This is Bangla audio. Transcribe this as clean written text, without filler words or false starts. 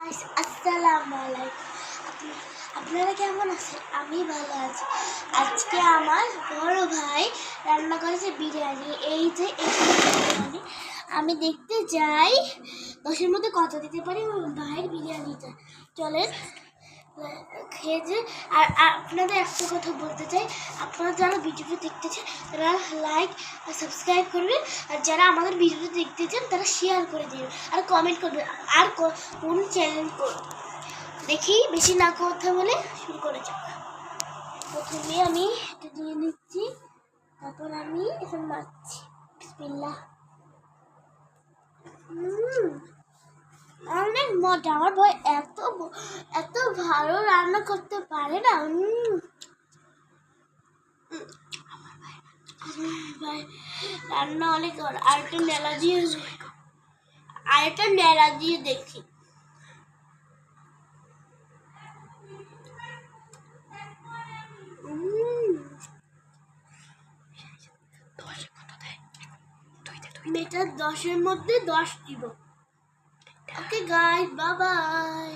গাইস আসসালামু আলাইকুম। আপনারা কেমন আছেন? আমি ভালো আছি। আজকে আমার বড় ভাই রান্না করেছে বিরিয়ানি। এই যে বিরিয়ানি আমি দেখতে যাই 10-এর মধ্যে কত দিতে পারি ভাইয়ের বিরিয়ানিটা। চলেন খেয়ে যে। আর আপনাদের একটা কথা বলতে চাই, আপনারা যারা ভিডিওটা দেখতেছেন তারা লাইক আর সাবস্ক্রাইব করবেন, আর যারা আমাদের ভিডিওটা দেখতে চান তারা শেয়ার করে দেবেন আর কমেন্ট করবেন। আর কোন চ্যানেল দেখি বেশি না কথা বলে শুরু করে যাক। প্রথমে আমি এটা দিয়ে নিচ্ছি, তারপর আমি এটা মারছি। বিসমিল্লাহ। অনেক মজা। আমার ভাই এত ভালো রান্না করতে পারে না। ভাই রান্না অনেক। আরেকটা নেড়া দিয়ে দেখি। এটা 10-এর মধ্যে 10 দিব। Okay guys, bye bye.